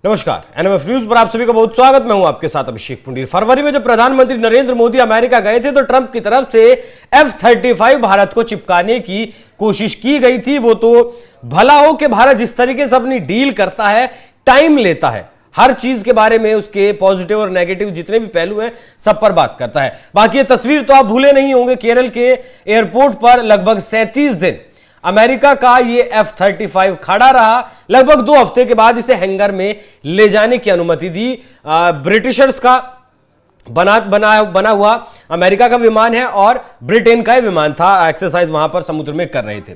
नमस्कार, NMF news पर आप सभी का बहुत स्वागत। मैं हूं आपके साथ अभिषेक पुंडीर। फरवरी में जब प्रधानमंत्री नरेंद्र मोदी अमेरिका गए थे तो ट्रंप की तरफ से F-35 भारत को चिपकाने की कोशिश की गई थी। वो तो भला हो कि भारत जिस तरीके से अपनी डील करता है, टाइम लेता है, हर चीज के बारे में उसके पॉजिटिव और नेगेटिव जितने भी पहलू हैं सब पर बात करता है। बाकी ये तस्वीर तो आप भूले नहीं होंगे, केरल के एयरपोर्ट पर लगभग 37 दिन अमेरिका का ये F-35 खड़ा रहा। लगभग 2 हफ्ते के बाद इसे हैंगर में ले जाने की अनुमति दी। ब्रिटिशर्स का बना हुआ अमेरिका का विमान है और ब्रिटेन का विमान था, एक्सरसाइज वहां पर समुद्र में कर रहे थे।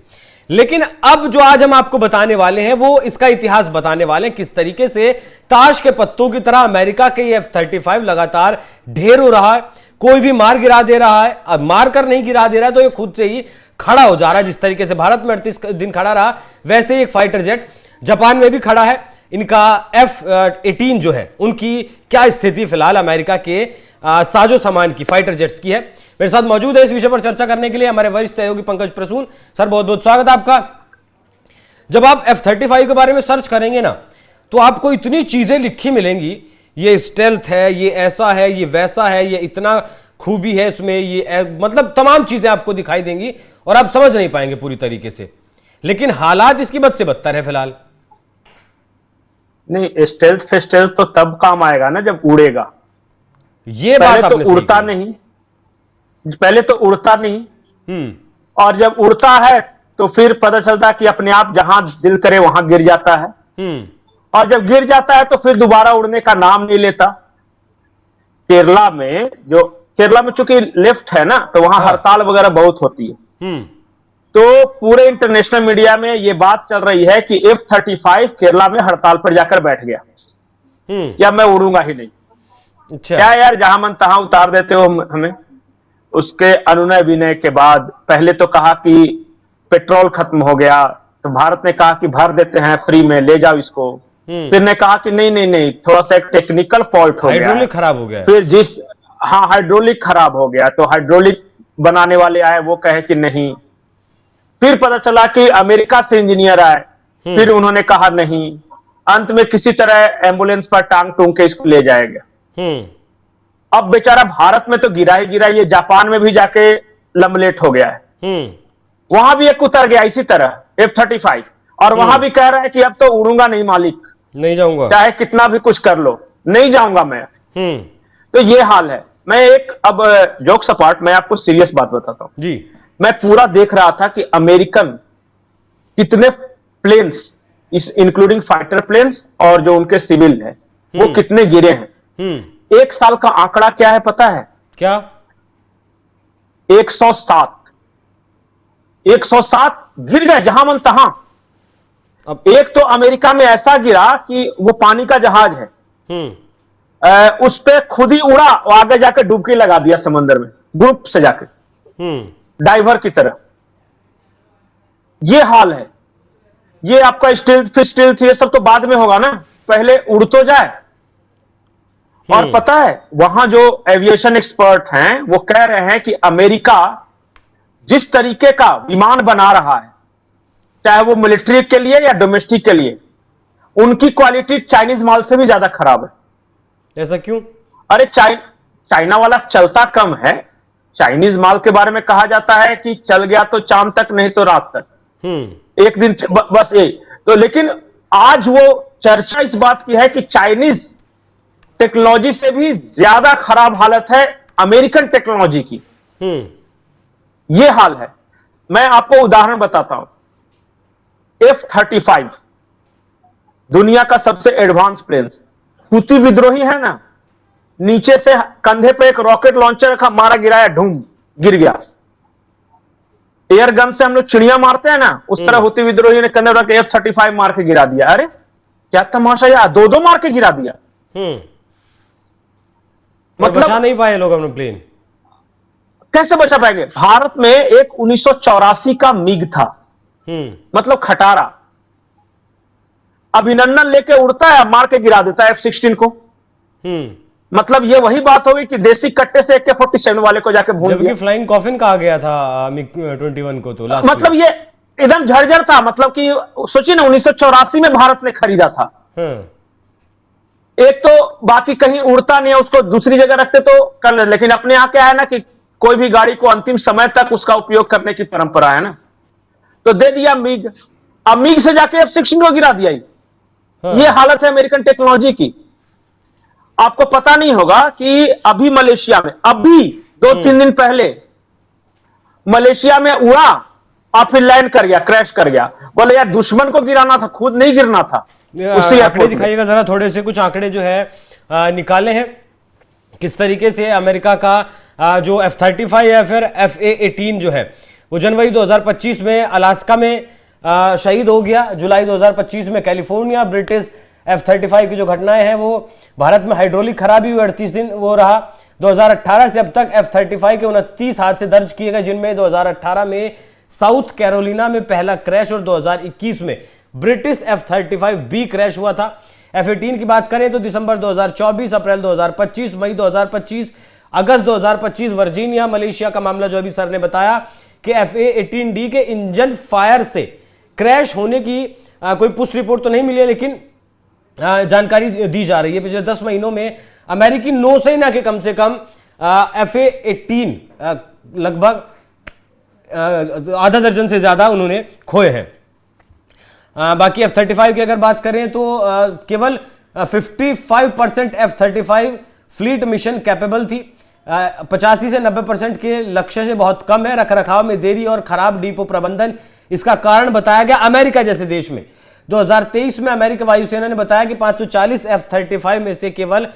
लेकिन अब जो आज हम आपको बताने वाले हैं वो इसका इतिहास बताने वाले हैं, किस तरीके से ताश के पत्तों की तरह अमेरिका के ये F-35 लगातार ढेर हो रहा है। कोई भी मार गिरा दे रहा है, अब मार कर नहीं गिरा दे रहा है तो ये खुद से ही खड़ा हो जा रहा है। जिस तरीके से भारत में 38 दिन खड़ा रहा, वैसे ही एक फाइटर जेट जापान में भी खड़ा है। इनका F-18 जो है, उनकी क्या स्थिति फिलहाल अमेरिका के साजो सामान की, फाइटर जेट्स की है। मेरे साथ मौजूद है इस विषय पर चर्चा करने के लिए हमारे वरिष्ठ सहयोगी पंकज प्रसून। सर, बहुत बहुत स्वागत है आपका। जब आप F-35 के बारे में सर्च करेंगे ना तो आपको इतनी चीजें लिखी मिलेंगी, ये स्टेल्थ है, ये ऐसा है, ये वैसा है, ये इतना खूबी है इसमें, ये मतलब तमाम चीजें आपको दिखाई देंगी और आप समझ नहीं पाएंगे पूरी तरीके से। लेकिन हालात इसकी बद से बदतर है फिलहाल। नहीं, स्टेल्थ तो तब काम आएगा ना जब उड़ेगा। ये बात आपने तो उड़ता नहीं, पहले तो उड़ता नहीं, और जब उड़ता है तो फिर पता चलता कि अपने आप जहां दिल करे वहां गिर जाता है, और जब गिर जाता है तो फिर दोबारा उड़ने का नाम नहीं लेता। केरला में चूंकि लिफ्ट है ना, तो वहां हड़ताल वगैरह बहुत होती है। तो पूरे इंटरनेशनल मीडिया में ये बात चल रही है कि F-35 केरला में हड़ताल पर जाकर बैठ गया, या मैं उड़ूंगा ही नहीं। अच्छा। क्या यार, जहां मन तहां उतार देते हो हमें। उसके अनुनय विनय के बाद पहले तो कहा कि पेट्रोल खत्म हो गया, तो भारत ने कहा कि भर देते हैं फ्री में, ले जाओ इसको। फिर ने कहा कि नहीं, थोड़ा सा एक टेक्निकल फॉल्ट हो गया, हाइड्रोलिक खराब हो गया। फिर हाइड्रोलिक खराब हो गया, तो हाइड्रोलिक बनाने वाले आए, वो कहे कि नहीं। फिर पता चला कि अमेरिका से इंजीनियर आए, फिर उन्होंने कहा नहीं। अंत में किसी तरह एम्बुलेंस पर टांग टूंग के इसको ले जाया गया। अब बेचारा भारत में तो गिरा ही गिरा, ये जापान में भी जाके लमलेट हो गया है। वहां भी एक उतर गया इसी तरह F-35, और वहां भी कह रहा है कि अब तो उड़ूंगा नहीं मालिक, नहीं जाऊंगा, चाहे कितना भी कुछ कर लो, नहीं जाऊंगा मैं। तो ये हाल है। मैं अब जोक्स अपार्ट, मैं आपको सीरियस बात बताता हूं जी। मैं पूरा देख रहा था कि अमेरिकन कितने प्लेन्स, इंक्लूडिंग फाइटर प्लेन्स और जो उनके सिविल है, वो कितने गिरे हैं। 1 साल का आंकड़ा क्या है पता है? क्या? 107 गिर गए जहां मन तहां। अब एक तो अमेरिका में ऐसा गिरा कि वो पानी का जहाज है, उस पे खुद ही उड़ा और आगे जाकर डुबकी लगा दिया समंदर में, ग्रुप से जाकर डाइवर की तरह। ये हाल है। ये आपका स्टील्थ ये सब तो बाद में होगा ना, पहले उड़ तो जाए। और पता है, वहां जो एविएशन एक्सपर्ट हैं वो कह रहे हैं कि अमेरिका जिस तरीके का विमान बना रहा है, चाहे वो मिलिट्री के लिए या डोमेस्टिक के लिए, उनकी क्वालिटी चाइनीज माल से भी ज्यादा खराब है। ऐसा क्यों? अरे चाइना वाला चलता कम है। चाइनीज माल के बारे में कहा जाता है कि चल गया तो चांद तक, नहीं तो रात तक, एक दिन बस एक तो। लेकिन आज वो चर्चा इस बात की है कि चाइनीज टेक्नोलॉजी से भी ज्यादा खराब हालत है अमेरिकन टेक्नोलॉजी की। ये हाल है। मैं आपको उदाहरण बताता हूं। F-35 दुनिया का सबसे एडवांस प्लेन, हुती विद्रोही है ना, नीचे से कंधे पे एक रॉकेट लॉन्चर रखा, मारा गिराया, ढूंढ गिर गया। एयर गन से हम लोग चिड़िया मारते हैं ना, उस तरह हुती विद्रोही ने कंधे रख के F-35 मार के गिरा दिया। अरे क्या तमाशा, यार 2-2 मार के गिरा दिया। मतलब बचा नहीं पाए लोग अपना प्लेन। कैसे बचा पाएंगे? भारत में एक 1984 का मिग था, मतलब खटारा, अभिनंदन लेके उड़ता है, मार के गिरा देता है F-16 को। मतलब ये वही बात होगी कि देसी कट्टे से AK-47 वाले को जाके भून दिया। जबकि फ्लाइंग कॉफिन कहा गया था MiG-21 को तो लास्ट मतलब ये एकदम झरझर था। मतलब कि सोचिए ना, 1984 में भारत ने खरीदा था। एक तो बाकी कहीं उड़ता नहीं है, उसको दूसरी जगह रखते तो कर ले, लेकिन अपने यहाँ क्या है ना कि कोई भी गाड़ी को अंतिम समय तक उसका उपयोग करने की परंपरा है ना, तो दे दिया मिग। अब मिग से जाके F-16 को गिरा दिया। हाँ। ये हालत है अमेरिकन टेक्नोलॉजी की। आपको पता नहीं होगा कि अभी मलेशिया में, अभी 2-3 दिन पहले मलेशिया में उड़ा और फिर लैंड कर गया, क्रैश कर गया। बोले यार दुश्मन को गिराना था, खुद नहीं गिरना था। उसी आंकड़े दिखाइएगा जरा, थोड़े से कुछ आंकड़े जो है निकाले हैं किस तरीके से अमेरिका का जो F-35 या फिर FA-18 जो है वो जनवरी 2025 में अलास्का में शहीद हो गया। जुलाई 2025 में कैलिफोर्निया ब्रिटिश F-35 की जो घटनाएं हैं वो भारत में हाइड्रोलिक खराबी हुई 38 दिन वो रहा। 2018 से अब तक F-35 के 29 हादसे दर्ज किए गए, जिनमें 2018 में साउथ कैरोलिना में पहला क्रैश और 2021 में ब्रिटिश F-35B क्रैश हुआ था। F-18 की बात करें तो दिसंबर 2024, अप्रैल 2025, मई 2025, अगस्त 2025 वर्जीनिया मलेशिया का मामला जो अभी सर ने बताया कि FA-18D के इंजन फायर से क्रैश होने की कोई पुष्टि रिपोर्ट तो नहीं मिली है, लेकिन जानकारी दी जा रही है। पिछले 10 महीनों में अमेरिकी नौसेना के कम से कम FA-18 लगभग आधा दर्जन से ज्यादा उन्होंने खोए हैं। बाकी F-35 की अगर बात करें तो केवल 55% F-35 फ्लीट मिशन कैपेबल थी। 85 से 90% के लक्ष्य से बहुत कम है। रखरखाव में देरी और खराब डिपो प्रबंधन इसका कारण बताया गया। अमेरिका जैसे देश में 2023 में अमेरिकी वायुसेना ने बताया कि 540 F-35 में से केवल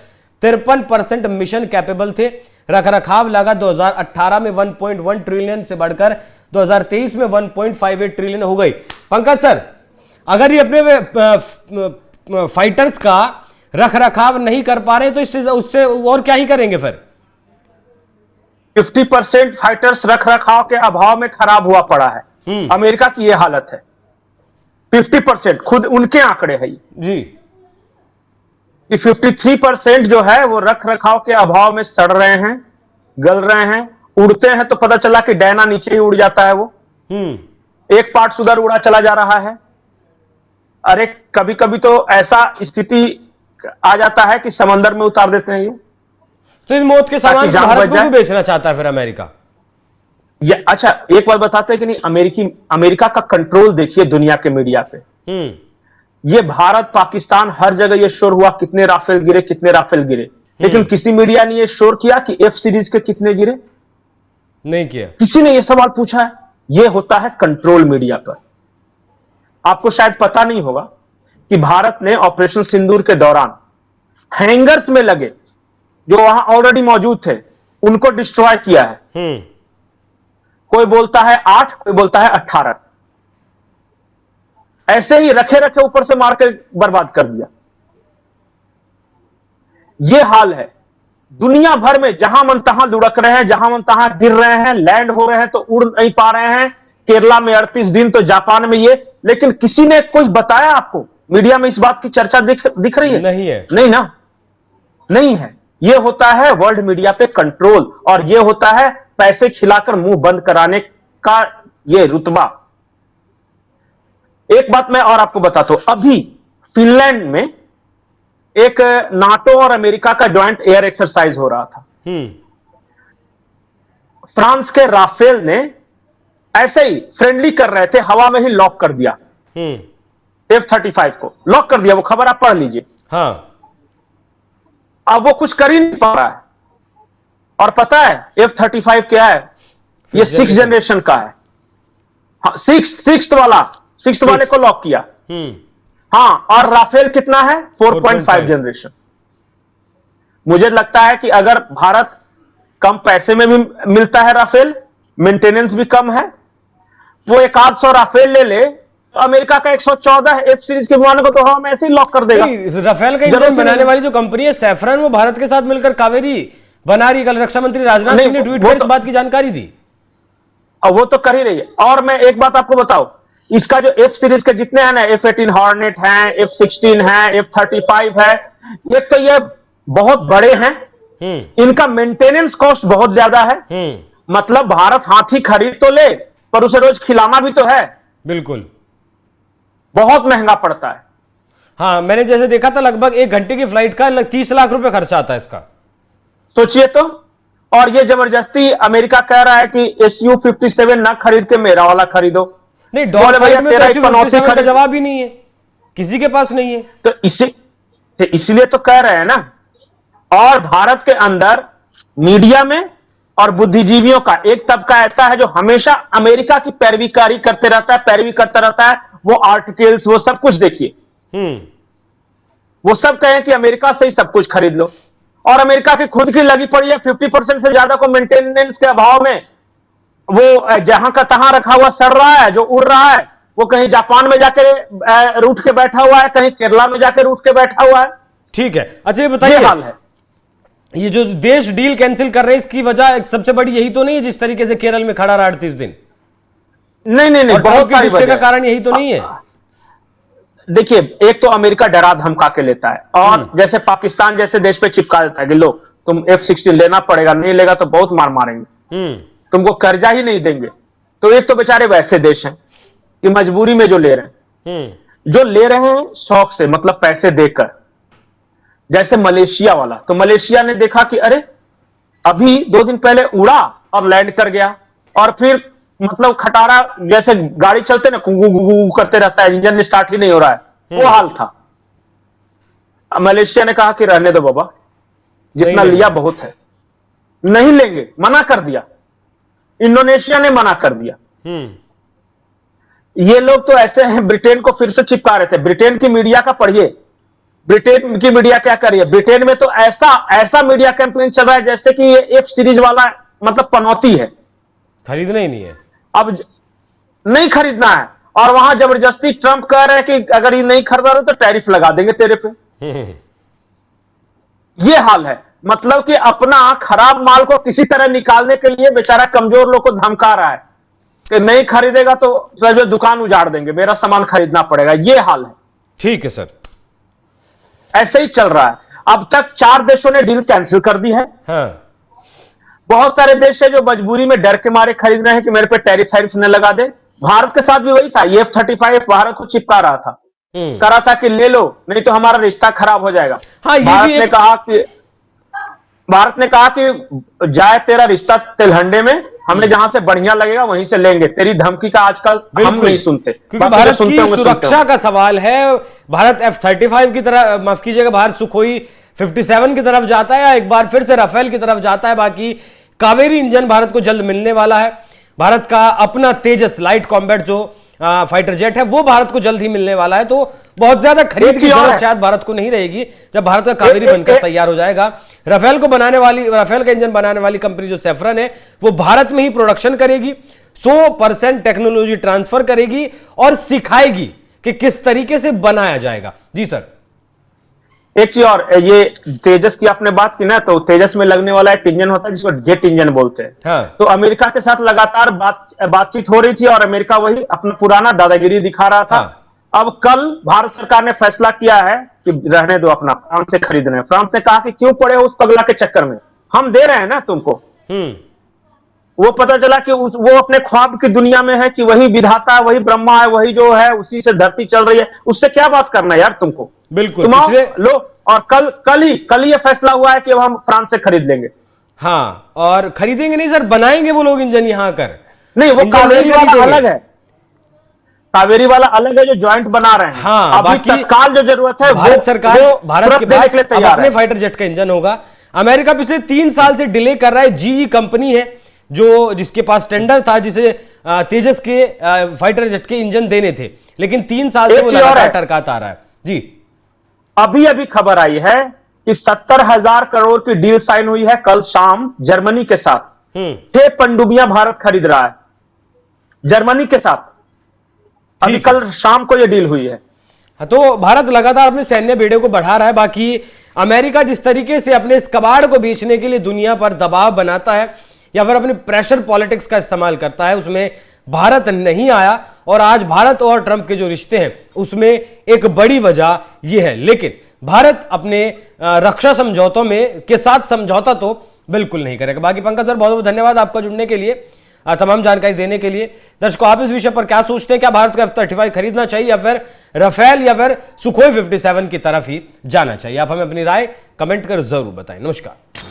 53% मिशन कैपेबल थे। रखरखाव लागत 2018 में 1.1 ट्रिलियन से बढ़कर 2023 में 1.58 ट्रिलियन हो गई। पंकज सर, अगर ये अपने फाइटर्स का रखरखाव नहीं कर पा रहे तो इससे उससे और क्या ही करेंगे फिर? 50% फाइटर्स रखरखाव के अभाव में खराब हुआ पड़ा है। अमेरिका की यह हालत है। 50% खुद उनके आंकड़े हैं जी कि 53% जो है वो रखरखाव के अभाव में सड़ रहे हैं, गल रहे हैं। उड़ते हैं तो पता चला कि डैना नीचे ही उड़ जाता है, वो एक पार्ट उधर उड़ा चला जा रहा है। अरे कभी कभी तो ऐसा स्थिति आ जाता है कि समंदर में उतार देते हैं ये। तो इस मौत के सामान को भारत को भी बेचना चाहता है फिर अमेरिका? ये अच्छा एक बात बताते हैं कि नहीं, अमेरिका का कंट्रोल देखिए दुनिया के मीडिया पे। ये भारत पाकिस्तान हर जगह ये शोर हुआ कितने राफेल गिरे, कितने राफेल गिरे, लेकिन किसी मीडिया ने ये शोर किया कि F सीरीज के कितने गिरे? नहीं किया। किसी ने ये सवाल पूछा है? ये होता है कंट्रोल मीडिया पर। आपको शायद पता नहीं होगा कि भारत ने ऑपरेशन सिंदूर के दौरान हैंगर्स में लगे जो वहां ऑलरेडी मौजूद थे उनको डिस्ट्रॉय किया है। कोई बोलता है 8, कोई बोलता है 18। ऐसे ही रखे रखे ऊपर से मार के बर्बाद कर दिया। यह हाल है दुनिया भर में। जहां मन तहां लुढ़क रहे हैं, जहां मन तहां गिर रहे हैं, लैंड हो रहे हैं तो उड़ नहीं पा रहे हैं। केरला में 38 दिन, तो जापान में ये। लेकिन किसी ने कुछ बताया आपको? मीडिया में इस बात की चर्चा दिख रही है? नहीं है। नहीं ना, नहीं है। यह होता है वर्ल्ड मीडिया पे कंट्रोल, और यह होता है पैसे खिलाकर मुंह बंद कराने का यह रुतबा। एक बात मैं और आपको बताता हूं, अभी फिनलैंड में एक नाटो और अमेरिका का ज्वाइंट एयर एक्सरसाइज हो रहा था। फ्रांस के राफेल ने ऐसे ही फ्रेंडली कर रहे थे, हवा में ही लॉक कर दिया। F-35 को लॉक कर दिया, वो खबर आप पढ़ लीजिए। हाँ। अब वो कुछ कर ही नहीं पा रहा है। और पता है F-35 क्या है? ये 6th जनरेशन का है। हाँ, सिक्स्थ वाले को लॉक किया। हाँ, और राफेल कितना है? 4.5 जनरेशन। मुझे लगता है कि अगर भारत कम पैसे में भी मिलता है राफेल, मेंटेनेंस भी कम है, वो 100 राफेल ले तो अमेरिका का 114 F सीरीज के विमानों को तो हम ऐसे ही लॉक कर देगा। राफेल का इंजन बनाने वाली जो कंपनी है सैफरन, वो भारत के साथ मिलकर कावेरी बना रही। कल रक्षा मंत्री राजनाथ सिंह ने ट्वीट कर इस बात की जानकारी दी। और वो तो कर ही रही है। और मैं एक बात आपको बताऊं, इसका जो F सीरीज के जितने हैं ना, F-18 हॉर्नेट हैं, F-16 हैं, F-35 है, ये बहुत बड़े हैं। इनका मेंटेनेंस कॉस्ट बहुत ज्यादा है। मतलब भारत हाथी खरीद तो ले, पर उसे रोज खिलाना भी तो है। बिल्कुल, बहुत महंगा पड़ता है। हाँ, मैंने जैसे देखा था लगभग 1 घंटे की फ्लाइट का 30 लाख रुपए खर्चा आता है इसका। सोचिए तो। और ये जबरदस्ती अमेरिका कह रहा है कि SU-57 ना खरीद के मेरा वाला खरीदो। नहीं, डॉग फाइट में तो SU-57 का जवाब ही नहीं है, किसी के पास नहीं है। तो इसलिए तो कह रहे हैं ना। और भारत के अंदर मीडिया में और बुद्धिजीवियों का एक तबका ऐसा है जो हमेशा अमेरिका की पैरवीकारी करते रहता है, पैरवी करता रहता है। वो आर्टिकल्स, वो सब कुछ देखिए, वो सब कहें कि अमेरिका से ही सब कुछ खरीद लो। और अमेरिका की खुद की लगी पड़ी है 50% से ज्यादा को मेंटेनेंस के अभाव में। वो जहां का तहां रखा हुआ सड़ रहा है, जो उड़ रहा है वो कहीं जापान में जाके रूठ के बैठा हुआ है, कहीं केरला में जाके रूठ के बैठा हुआ है। ठीक है, अच्छा ये बताइए, ये हाल है। ये जो देश डील कैंसिल कर रहे हैं इसकी वजह सबसे बड़ी यही तो नहीं है, जिस तरीके से केरल में खड़ा रहा 38 दिन? नहीं, बहुत सारी गुस्से का कारण यही तो नहीं है? देखिए, एक तो अमेरिका डरा धमका के लेता है, और जैसे पाकिस्तान जैसे देश पे चिपका देता है कि लो तुम F-16 लेना पड़ेगा, नहीं लेगा तो बहुत मार मारेंगे, तुमको कर्जा ही नहीं देंगे। तो एक तो बेचारे वैसे देश हैं कि मजबूरी में जो ले रहे हैं, जो ले रहे हैं शौक से, मतलब पैसे देकर, जैसे मलेशिया वाला। तो मलेशिया ने देखा कि अरे अभी 2 दिन पहले उड़ा और लैंड कर गया, और फिर मतलब खटारा जैसे गाड़ी चलते ना, कुंगू गुगू करते रहता है, इंजन स्टार्ट ही नहीं हो रहा है, वो हाल था। मलेशिया ने कहा कि रहने दो बाबा, जितना लिया बहुत है, नहीं लेंगे, मना कर दिया। इंडोनेशिया ने मना कर दिया। ये लोग तो ऐसे हैं, ब्रिटेन को फिर से चिपका रहे थे। ब्रिटेन की मीडिया का पढ़िए, ब्रिटेन की मीडिया क्या कर रही है। ब्रिटेन में तो ऐसा मीडिया कैंपेन चल रहा है जैसे कि ये F सीरीज वाला मतलब पनौती है, खरीदना ही नहीं है, अब नहीं खरीदना है। और वहां जबरदस्ती ट्रंप कह रहे हैं कि अगर ये नहीं खरीदा रहे तो टैरिफ लगा देंगे तेरे पे। ये हाल है, मतलब कि अपना खराब माल को किसी तरह निकालने के लिए बेचारा कमजोर लोग को धमका रहा है कि नहीं खरीदेगा तो जो दुकान उजाड़ देंगे, मेरा सामान खरीदना पड़ेगा। ये हाल है। ठीक है सर, ऐसे ही चल रहा है। अब तक 4 देशों ने डील कैंसिल कर दी है। हाँ। बहुत सारे देश है जो मजबूरी में डर के मारे खरीद रहे हैं कि मेरे पे टैरिफ न लगा दे। भारत के साथ भी वही था, ये F-35 भारत को चिपका रहा था, कह रहा था कि ले लो नहीं तो हमारा रिश्ता खराब हो जाएगा। हाँ, भारत ने कहा कि जाए तेरा रिश्ता तिलहंडे में, हमें जहां से बढ़िया लगेगा वहीं से लेंगे, तेरी धमकी का आजकल हम नहीं सुनते, क्योंकि भारत की सुरक्षा का सवाल है। भारत F-35 की तरह, माफ कीजिएगा, भारत सुखोई 57 की तरफ जाता है या एक बार फिर से राफेल की तरफ जाता है। बाकी कावेरी इंजन भारत को जल्द मिलने वाला है। भारत का अपना तेजस लाइट कॉम्बैट जो फाइटर जेट है वो भारत को जल्द ही मिलने वाला है। तो बहुत ज्यादा खरीद की जरूरत शायद भारत को नहीं रहेगी जब भारत का कावेरी बनकर तैयार हो जाएगा। राफेल का इंजन बनाने वाली कंपनी जो सेफ्रन है वो भारत में ही प्रोडक्शन करेगी, 100% टेक्नोलॉजी ट्रांसफर करेगी और सिखाएगी कि किस तरीके से बनाया जाएगा। जी सर, एक चीज और, ये तेजस की आपने बात की ना, तो तेजस में लगने वाला एक इंजन होता है जिसको जेट इंजन बोलते हैं। हाँ। तो अमेरिका के साथ लगातार बातचीत हो रही थी और अमेरिका वही अपना पुराना दादागिरी दिखा रहा था। हाँ। अब कल भारत सरकार ने फैसला किया है कि रहने दो, अपना फ्रांस से खरीद रहे हैं। फ्रांस ने कहा कि क्यों पड़े हो उस पगला के चक्कर में, हम दे रहे हैं ना तुमको। वो पता चला कि वो अपने ख्वाब की दुनिया में है कि वही विधाता है, वही ब्रह्मा है, वही जो है उसी से धरती चल रही है, उससे क्या बात करना है यार तुमको। बिल्कुल, तुम लो। और कल ही ये फैसला हुआ है कि हम फ्रांस से खरीद लेंगे। हाँ, और खरीदेंगे नहीं सर, बनाएंगे वो लोग इंजन यहां कर। नहीं, वो कावेरी वाला अलग है, कावेरी वाला अलग है जो ज्वाइंट बना रहे हैं। हाँ, अभी तत्काल जो जरूरत है भारत सरकार, भारत के पास अब अपने फाइटर जेट का इंजन होगा। अमेरिका पिछले 3 साल से डिले कर रहा है। GE कंपनी है जिसके पास टेंडर था जिसे तेजस के फाइटर जेट के इंजन देने थे, लेकिन 3 साल से वो लगातार टरकाता आ रहा है। जी, अभी खबर आई है कि 70,000 करोड़ की डील साइन हुई है कल शाम जर्मनी के साथ। 6 पनडुब्बियां भारत खरीद रहा है जर्मनी के साथ। अभी कल शाम को यह डील हुई है। तो भारत लगातार अपने सैन्य बेड़े को बढ़ा रहा है। बाकी अमेरिका जिस तरीके से अपने इस कबाड़ को बेचने के लिए दुनिया पर दबाव बनाता है या फिर अपने प्रेशर पॉलिटिक्स का इस्तेमाल करता है, उसमें भारत नहीं आया। और आज भारत और ट्रंप के जो रिश्ते हैं उसमें एक बड़ी वजह यह है। लेकिन भारत अपने रक्षा समझौतों में के साथ समझौता तो बिल्कुल नहीं करेगा। बाकी पंकज सर, बहुत बहुत धन्यवाद आपका जुड़ने के लिए। तमाम जानकारी देने के लिए। दर्शकों, आप इस विषय पर क्या सोचते हैं? क्या भारत को F-35 खरीदना चाहिए या फिर राफेल या फिर सुखोई 57 की तरफ ही जाना चाहिए? आप हमें अपनी राय कमेंट कर जरूर बताएं। नमस्कार।